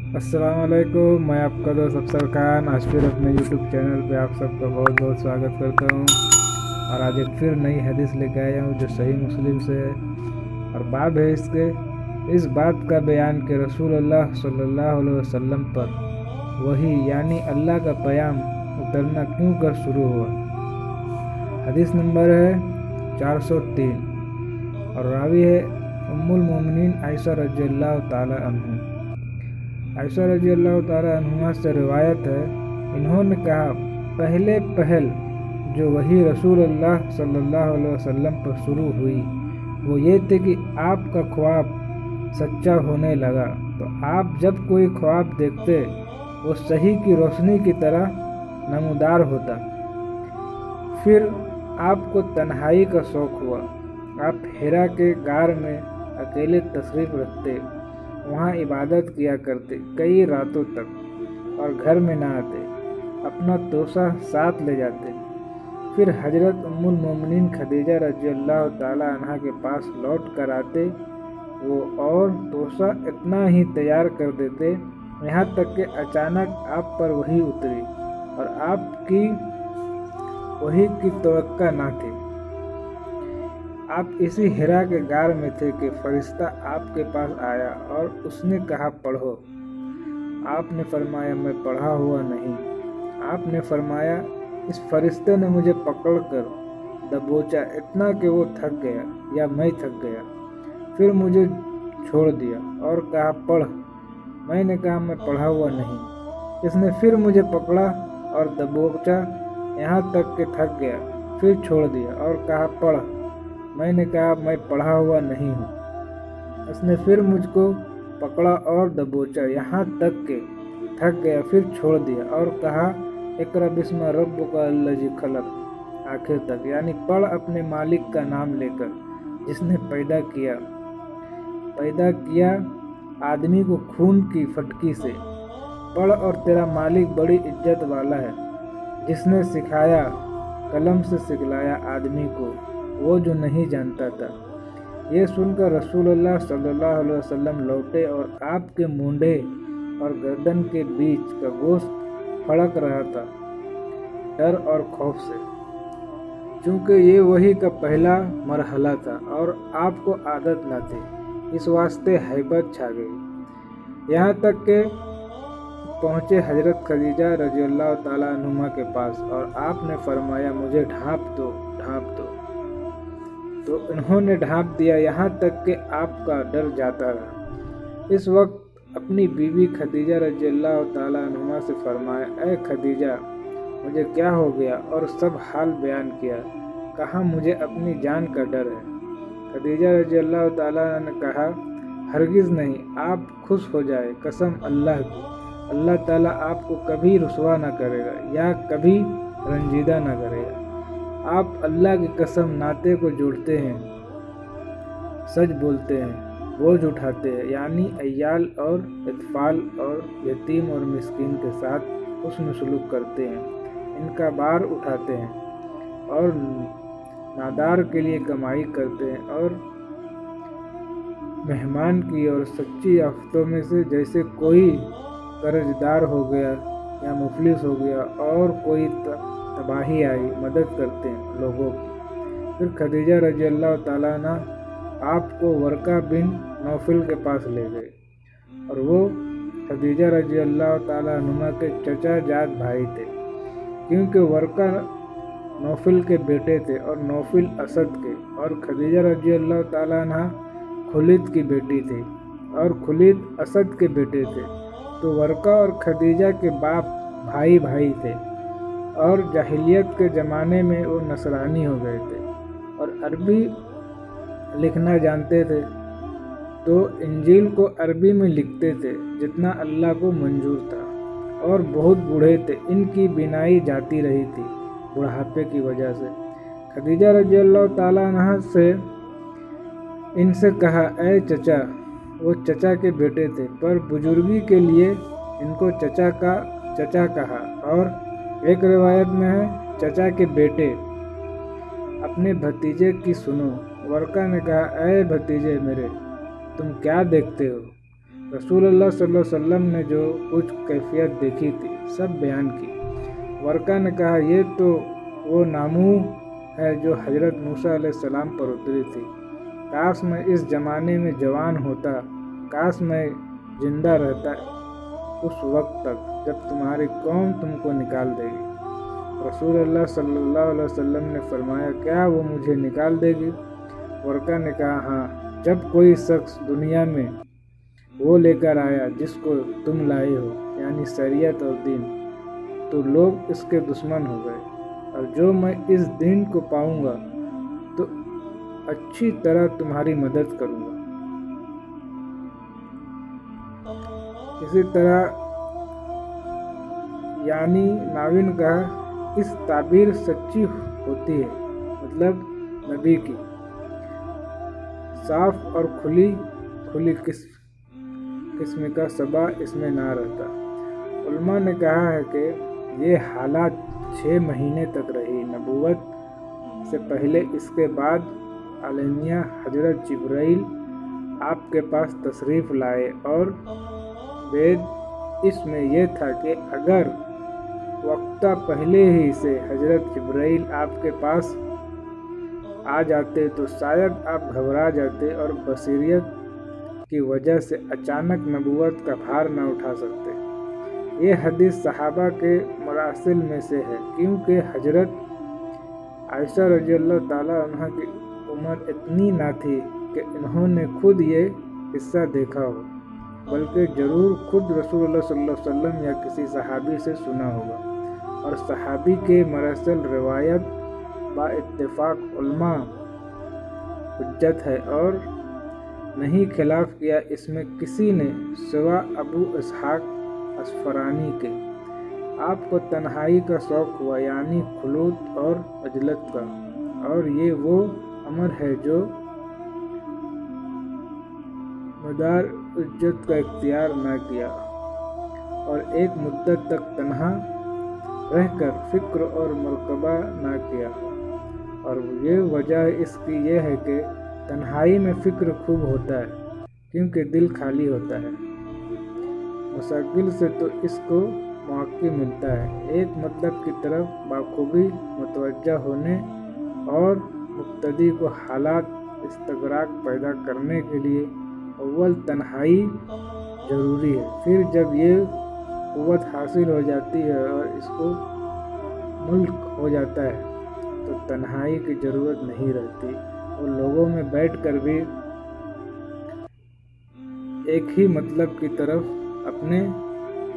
अस्सलाम वालेकुम। मैं आपका दोस्त अफसर खान आज फिर अपने यूट्यूब चैनल पे आप सबका बहुत बहुत स्वागत करता हूँ। और आज एक फिर नई हदीस लेके आया हूँ जो सही मुस्लिम से है। और बाब है इस बात का बयान कि रसूलुल्लाह सल्लल्लाहु अलैहि वसल्लम पर वही यानी अल्लाह का पैगाम उतरना क्यों कर शुरू हुआ। हदीस नंबर है 403 और रावी है उम्मुल मोमिनीन आयशा रज़ियल्लाहु ताला अन्हा। आयशा रज़ियल्लाहु ताला अन्हा से रिवायत है, इन्होंने कहा, पहले पहल जो वही रसूलुल्लाह सल्लल्लाहु अलैहि वसल्लम पर शुरू हुई वो ये थे कि आपका ख्वाब सच्चा होने लगा। तो आप जब कोई ख्वाब देखते वो सही की रोशनी की तरह नमूदार होता। फिर आपको तन्हाई का शौक़ हुआ। आप हिरा के गार में अकेले तशरीफ़ रखते, वहाँ इबादत किया करते कई रातों तक और घर में ना आते, अपना तोसा साथ ले जाते। फिर हजरत उम्मुल मोमिनीन खदीजा रज़ियल्लाहु ताला अन्हा के पास लौट कर आते वो और तोसा इतना ही तैयार कर देते, यहाँ तक कि अचानक आप पर वही उतरी और आपकी वही की तवक्का ना थी। आप इसी हिरा के गार में थे कि फरिश्ता आपके पास आया और उसने कहा, पढ़ो। आपने फरमाया, मैं पढ़ा हुआ नहीं। आपने फरमाया, इस फरिश्ते ने मुझे पकड़कर दबोचा इतना कि वो थक गया या मैं थक गया। फिर मुझे छोड़ दिया और कहा, पढ़। मैंने कहा, मैं पढ़ा हुआ नहीं। इसने फिर मुझे पकड़ा और दबोचा यहाँ तक कि थक गया, फिर छोड़ दिया और कहा, पढ़। मैंने कहा, मैं पढ़ा हुआ नहीं हूँ। उसने फिर मुझको पकड़ा और दबोचा यहाँ तक कि थक गया, फिर छोड़ दिया और कहा, इक़रा बिस्म रब्बिका अल्लज़ी खलक़, आखिर तक, यानी पढ़ अपने मालिक का नाम लेकर जिसने पैदा किया आदमी को खून की फटकी से। पढ़ और तेरा मालिक बड़ी इज्जत वाला है, जिसने सिखाया, कलम से सिखलाया आदमी को वो जो नहीं जानता था। ये सुनकर रसूलुल्लाह सल्लल्लाहु अलैहि वसल्लम लौटे और आपके मूंढे और गर्दन के बीच का गोश्त फड़क रहा था डर और खौफ से, चूँकि ये वही का पहला मरहला था और आपको आदत न थी, इस वास्ते हैबत छा गई। यहाँ तक के पहुँचे हजरत खदीजा रज़ियल्लाहु ताला अन्हा के पास और आपने फरमाया, मुझे ढाँप दो। तो इन्होंने ढाँप दिया यहाँ तक कि आपका डर जाता रहा। इस वक्त अपनी बीवी खदीजा रज़ियल्लाहु ताला अन्हा से फरमाया, ऐ खदीजा, मुझे क्या हो गया, और सब हाल बयान किया। कहा, मुझे अपनी जान का डर है। खदीजा रज़ियल्लाहु ताला अन्हा ने कहा, हरगिज़ नहीं, आप खुश हो जाए, कसम अल्लाह की, अल्लाह ताला आपको कभी रुसवा न करेगा या कभी रंजीदा न करेगा। आप अल्लाह की कसम नाते को जोड़ते हैं, सच बोलते हैं, बोझ उठाते हैं, यानी अय्याल और इत्फाल और यतीम और मिस्कीन के साथ हुस्न सलूक करते हैं, इनका बार उठाते हैं और नादार के लिए कमाई करते हैं और मेहमान की और सच्ची आफतों में से जैसे कोई कर्जदार हो गया या मुफलिस हो गया और कोई तबाही आई, मदद करते हैं लोगों की। फिर खदीजा रज़ियल्लाहु ताला अन्हा आपको वर्का बिन नौफल के पास ले गए और वो खदीजा रज़ियल्लाहु ताला अन्हा के चचा जात भाई थे, क्योंकि वर्का नौफल के बेटे थे और नौफल असद के, और खदीजा रज़ियल्लाहु ताला अन्हा खुलीद की बेटी थी और खुलीद असद के बेटे थे। तो वर्का और खदीजा के बाप भाई थे और जाहिलियत के ज़माने में वो नसरानी हो गए थे और अरबी लिखना जानते थे, तो इंजील को अरबी में लिखते थे जितना अल्लाह को मंजूर था, और बहुत बूढ़े थे, इनकी बिनाई जाती रही थी बुढ़ापे की वजह से। खदीजा रज़ियल्लाहु ताला अन्हा से इनसे कहा, ऐ चचा। वो चचा के बेटे थे, पर बुजुर्गी के लिए इनको चचा कहा, और एक रिवायत में है चचा के बेटे। अपने भतीजे की सुनो। वर्का ने कहा, ऐ भतीजे मेरे, तुम क्या देखते हो? रसूल अल्लाह सल्लल्लाहु अलैहि वसल्लम ने जो कुछ कैफियत देखी थी सब बयान की। वर्का ने कहा, ये तो वो नामूह है जो हजरत मूसा अलैहिस्सलाम पर उतरी थी। काश मैं इस ज़माने में जवान होता, काश मैं जिंदा रहता उस वक्त तक जब तुम्हारी कौम तुमको निकाल देगी। रसूल अल्लाह सल्लल्लाहु अलैहि वसल्लम ने फरमाया, क्या वो मुझे निकाल देगी? वर्का ने कहा, हाँ, जब कोई शख्स दुनिया में वो लेकर आया जिसको तुम लाए हो, यानी शरीयत और दीन, तो लोग इसके दुश्मन हो गए, और जो मैं इस दीन को पाऊंगा तो अच्छी तरह तुम्हारी मदद करूंगा। इसी तरह यानी नाविन का इस ताबीर सच्ची होती है, मतलब नबी की साफ और खुली किस्म का सबा इसमें ना रहता। उलमा ने कहा है कि ये हालात 6 महीने तक रही नबूवत से पहले। इसके बाद अलमिया हजरत जिब्राइल आपके पास तशरीफ़ लाए, और वेद इसमें यह था कि अगर वक्ता पहले ही से हजरत जिब्राइल आपके पास आ जाते तो शायद आप घबरा जाते और बसीरियत की वजह से अचानक नबूवत का भार न उठा सकते। ये हदीस सहाबा के मरासिल में से है, क्योंकि हजरत आयशा रज़ियल्लाहु ताला अन्हा की उम्र इतनी ना थी कि इन्होंने खुद ये हिस्सा देखा हो, बल्कि ज़रूर खुद रसूलुल्लाह सल्लल्लाहु अलैहि वसल्लम या किसी सहाबी से सुना होगा। और सहाबी के मरासिल रिवायत बा इत्तेफाक उलमा हुज्जत है और नहीं खिलाफ किया इसमें किसी ने सिवा अबू इसहाक असफरानी के। आपको तन्हाई का शौक़ हुआ, यानी खुलूत और अजलत का, और ये वो अमर है जो मदार इज्जत का इख्तियार न किया, और एक मुद्दत तक तन्हा रहकर फ़िक्र और मुराक़बा न किया। और ये वजह इसकी ये है कि तन्हाई में फ़िक्र खूब होता है, क्योंकि दिल खाली होता है। मुस्तकिल से तो इसको मौक़ा मिलता है एक मतलब की तरफ बाखूबी मुतवज्जा होने, और मुब्तदी को हालात इस्तगराक पैदा करने के लिए अव्वल तन्हाई ज़रूरी है। फिर जब ये क़ुव्वत हासिल हो जाती है और इसको मुल्क हो जाता है तो तन्हाई की ज़रूरत नहीं रहती, और लोगों में बैठकर भी एक ही मतलब की तरफ अपने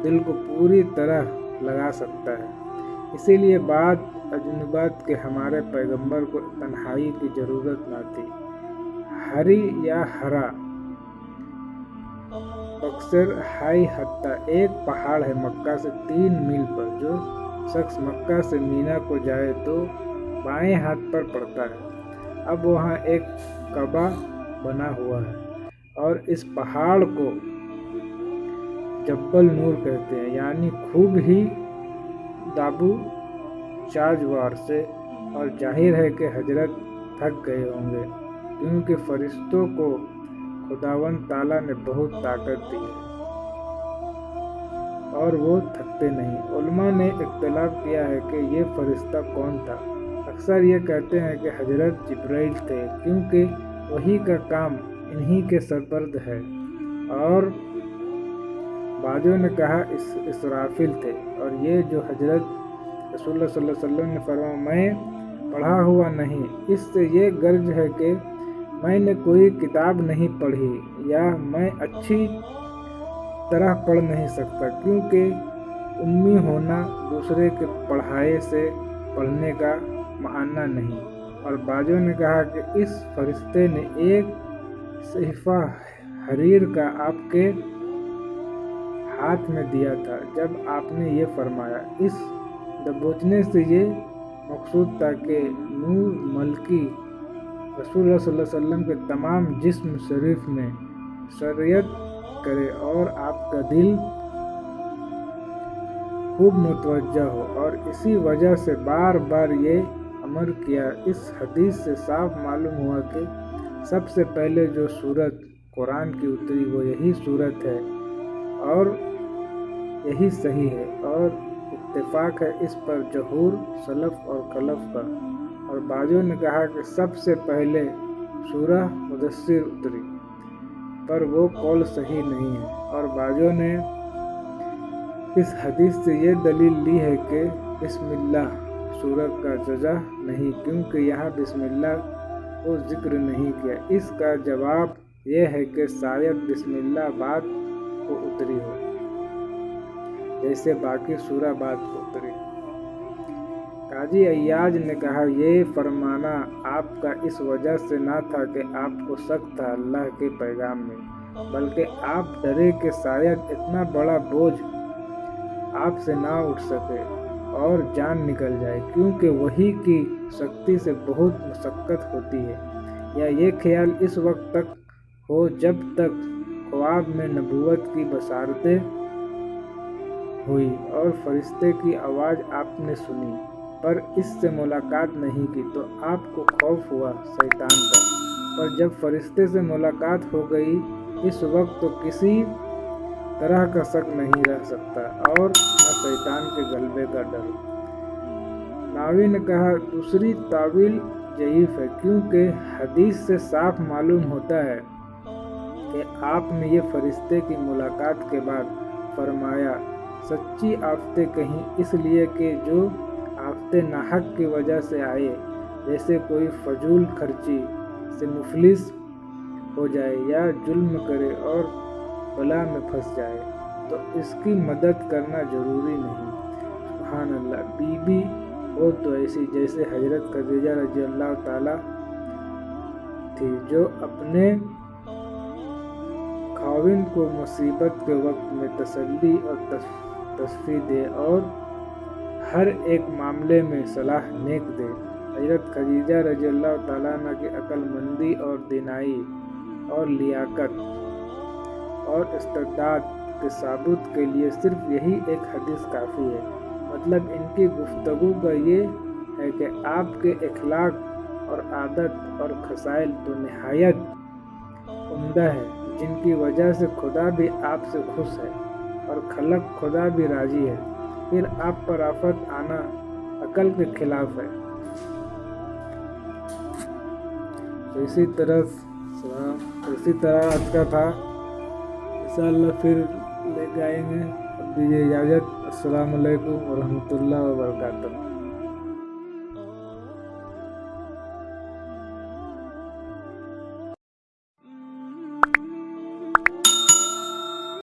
दिल को पूरी तरह लगा सकता है। इसीलिए बाद अजनबात के हमारे पैगंबर को तन्हाई की ज़रूरत न थी। हरी या हरा अक्सर हाई हत्ता एक पहाड़ है मक्का से 3 मील पर। जो शख्स मक्का से मीना को जाए तो बाएं हाथ पर पड़ता है। अब वहाँ एक कबा बना हुआ है, और इस पहाड़ को जब्बल नूर कहते हैं, यानी खूब ही दाबू चाजवार से। और जाहिर है कि हजरत थक गए होंगे, क्योंकि फरिश्तों को खुदावंद ताला ने बहुत ताकत दी है और वो थकते नहीं। उलमा ने इख्तिलाफ किया है कि ये फरिश्ता कौन था। अक्सर ये कहते हैं कि हजरत जिब्राइल थे, क्योंकि वही का काम इन्हीं के सरपर्द है, और बाजों ने कहा इसराफिल थे। और ये जो हजरत रसूलुल्लाह सल्लल्लाहु अलैहि वसल्लम ने फरमाया, मैं पढ़ा हुआ नहीं, इससे ये गर्ज है कि मैंने कोई किताब नहीं पढ़ी या मैं अच्छी तरह पढ़ नहीं सकता, क्योंकि उम्मी होना दूसरे के पढ़ाए से पढ़ने का माना नहीं। और बाजों ने कहा कि इस फरिश्ते ने एक सहीफा हरीर का आपके हाथ में दिया था जब आपने ये फरमाया। इस दबोचने से ये मकसूद था कि नूर मलकी रसूलुल्लाह सल्लल्लाहु अलैहि वसल्लम के तमाम जिस्म शरीफ में शरीयत करे और आपका दिल खूब मुतवज्जा हो। और इसी वजह से बार बार ये अमर किया। इस हदीस से साफ मालूम हुआ कि सबसे पहले जो सूरत कुरान की उतरी वो यही सूरत है और यही सही है, और इत्तेफाक है इस पर जहूर सलफ और खलफ का। और बाजों ने कहा कि सबसे पहले सूरह मुदस्सिर उतरी, पर वो कौल सही नहीं है। और बाजों ने इस हदीस से ये दलील ली है कि बिस्मिल्लाह सूरत का जजा नहीं, क्योंकि यहाँ बिस्मिल्लाह को जिक्र नहीं किया। इसका जवाब यह है कि शायद बिस्मिल्लाह बाद को उतरी हो, जैसे बाकी सूरह बाद को उतरी। काजी अय्याज ने कहा, ये फरमाना आपका इस वजह से ना था कि आपको शक था अल्लाह के पैगाम में, बल्कि आप डरे कि शायद इतना बड़ा बोझ आपसे ना उठ सके और जान निकल जाए, क्योंकि वही की शक्ति से बहुत मशक्क़त होती है। या ये ख्याल इस वक्त तक हो जब तक ख्वाब में नबूवत की बशारतें हुई और फरिश्ते की आवाज़ आपने सुनी, पर इससे मुलाकात नहीं की, तो आपको खौफ हुआ शैतान का। पर जब फरिश्ते से मुलाकात हो गई, इस वक्त तो किसी तरह का शक नहीं रह सकता और न शैतान के गलबे का डर। नावी ने कहा, दूसरी तावील ज़ईफ़ है, क्योंकि हदीस से साफ मालूम होता है कि आपने ये फरिश्ते की मुलाकात के बाद फरमाया, सच्ची आफतें कहीं इसलिए कि जो आफतें नाहक की वजह से आए, जैसे कोई फजूल खर्ची से मुफलिस हो जाए या जुल्म करे और बला में फंस जाए, तो इसकी मदद करना ज़रूरी नहीं। सुभान अल्लाह। बीबी हो तो ऐसी जैसे हजरत खदीजा रज़ी अल्लाह ताला थी, जो अपने खाविन को मुसीबत के वक्त में तसल्ली और तसफी दे और हर एक मामले में सलाह नेक दे। हजरत खदीजा रज़ी अल्लाह ताला अन्हा की अक्लमंदी और दिनाई और लियाकत और इस्तिदाद के साबुत के लिए सिर्फ यही एक हदीस काफ़ी है। मतलब इनकी गुफ्तगू का ये है कि आपके इखलाक और आदत और खसाइल तो निहायत उम्दा है, जिनकी वजह से खुदा भी आपसे खुश है और खलक खुदा भी राजी है। फिर आप पर आफत आना अकल के खिलाफ है। तो इसी तरह आज का था, इंशाअल्लाह फिर लेके आएंगे। अब दीजिए इजाज़त। अस्सलामु अलैकुम वरहमतुल्लाहि वबरकातुहू।